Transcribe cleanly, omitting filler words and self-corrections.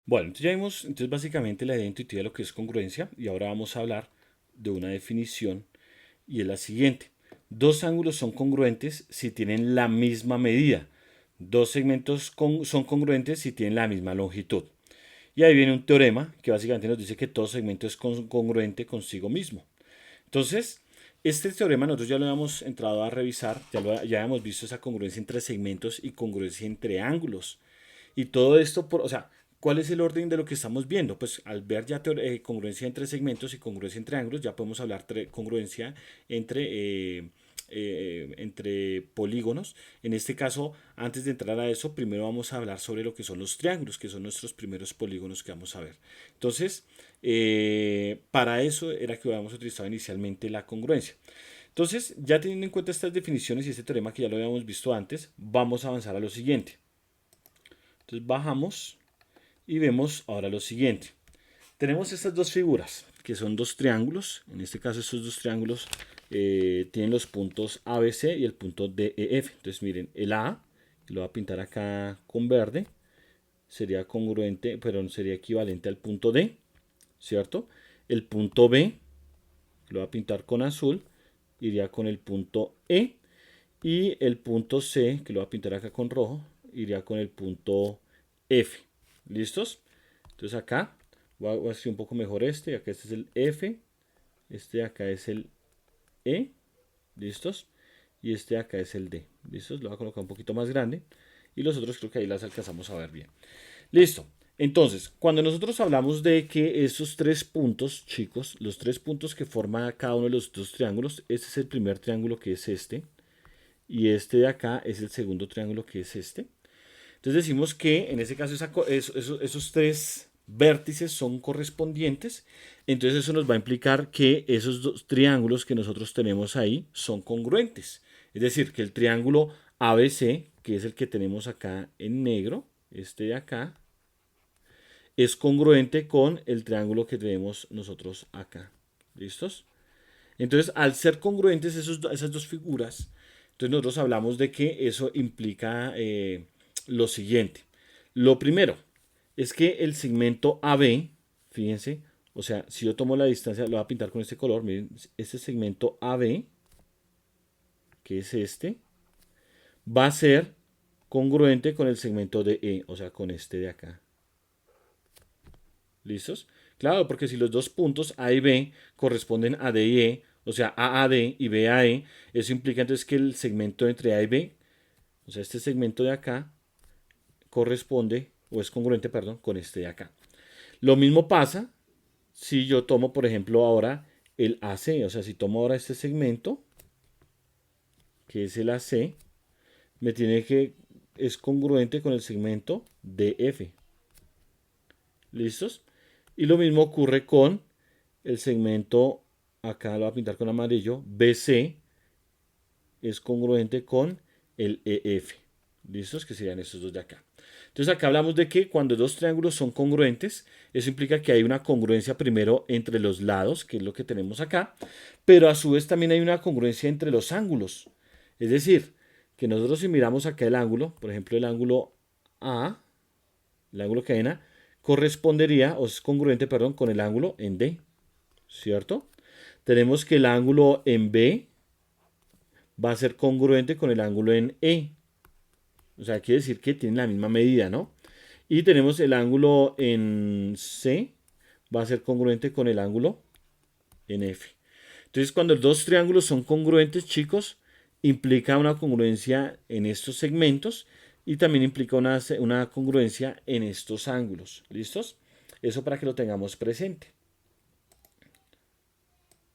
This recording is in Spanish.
Bueno, entonces ya vimos básicamente la idea intuitiva de lo que es congruencia y ahora vamos a hablar de una definición y es la siguiente. Dos ángulos son congruentes si tienen la misma medida. Dos segmentos son congruentes si tienen la misma longitud. Y ahí viene un teorema que básicamente nos dice que todo segmento es congruente consigo mismo. Entonces, este teorema nosotros ya lo habíamos entrado a revisar, ya habíamos visto esa congruencia entre segmentos y congruencia entre ángulos. Y todo esto, o sea, ¿cuál es el orden de lo que estamos viendo? Pues al ver ya congruencia entre segmentos y congruencia entre ángulos, ya podemos hablar de congruencia entre polígonos. En este caso, antes de entrar a eso, primero vamos a hablar sobre lo que son los triángulos, que son nuestros primeros polígonos que vamos a ver. Entonces, para eso era que habíamos utilizado inicialmente la congruencia. Entonces, ya teniendo en cuenta estas definiciones y este teorema que ya lo habíamos visto antes, vamos a avanzar a lo siguiente. Entonces bajamos y vemos ahora lo siguiente. Tenemos estas dos figuras, que son dos triángulos. En este caso estos dos triángulos tienen los puntos ABC y el punto DEF. Entonces miren, el A, lo voy a pintar acá con verde, sería congruente, pero sería equivalente al punto D, ¿cierto? El punto B, lo voy a pintar con azul, iría con el punto E. Y el punto C, que lo voy a pintar acá con rojo, iría con el punto F. ¿Listos? Entonces acá voy a hacer un poco mejor este. Acá este es el F. Este de acá es el E. ¿Listos? Y este de acá es el D. ¿Listos? Lo voy a colocar un poquito más grande. Y los otros creo que ahí las alcanzamos a ver bien. Listo. Entonces, cuando nosotros hablamos de que esos tres puntos, chicos, los tres puntos que forman cada uno de los dos triángulos, este es el primer triángulo que es este. Y este de acá es el segundo triángulo que es este. Entonces decimos que en ese caso esos tres vértices son correspondientes. Entonces eso nos va a implicar que esos dos triángulos que nosotros tenemos ahí son congruentes. Es decir, que el triángulo ABC, que es el que tenemos acá en negro, este de acá, es congruente con el triángulo que tenemos nosotros acá. ¿Listos? Entonces, al ser congruentes esas dos figuras, entonces nosotros hablamos de que eso implica lo siguiente. Lo primero es que el segmento AB, fíjense, o sea, si yo tomo la distancia, lo voy a pintar con este color, miren, este segmento AB, que es este, va a ser congruente con el segmento DE, o sea, con este de acá. ¿Listos? Claro, porque si los dos puntos A y B corresponden a D y E, o sea, A a D y B a E, eso implica entonces que el segmento entre A y B, o sea, este segmento de acá, corresponde, o es congruente, perdón, con este de acá. Lo mismo pasa si yo tomo, por ejemplo, ahora el AC, o sea, si tomo ahora este segmento, que es el AC, me tiene que, es congruente con el segmento DF. ¿Listos? Y lo mismo ocurre con el segmento, acá lo voy a pintar con amarillo, BC es congruente con el EF. ¿Listos? Que serían estos dos de acá. Entonces acá hablamos de que cuando dos triángulos son congruentes, eso implica que hay una congruencia primero entre los lados, que es lo que tenemos acá, pero a su vez también hay una congruencia entre los ángulos. Es decir, que nosotros si miramos acá el ángulo, por ejemplo el ángulo A, el ángulo que hay en A, correspondería, o es congruente, perdón, con el ángulo en D, ¿cierto? Tenemos que el ángulo en B va a ser congruente con el ángulo en E. O sea, quiere decir que tienen la misma medida, ¿no? Y tenemos el ángulo en C, va a ser congruente con el ángulo en F. Entonces, cuando los dos triángulos son congruentes, chicos, implica una congruencia en estos segmentos y también implica una congruencia en estos ángulos. ¿Listos? Eso para que lo tengamos presente.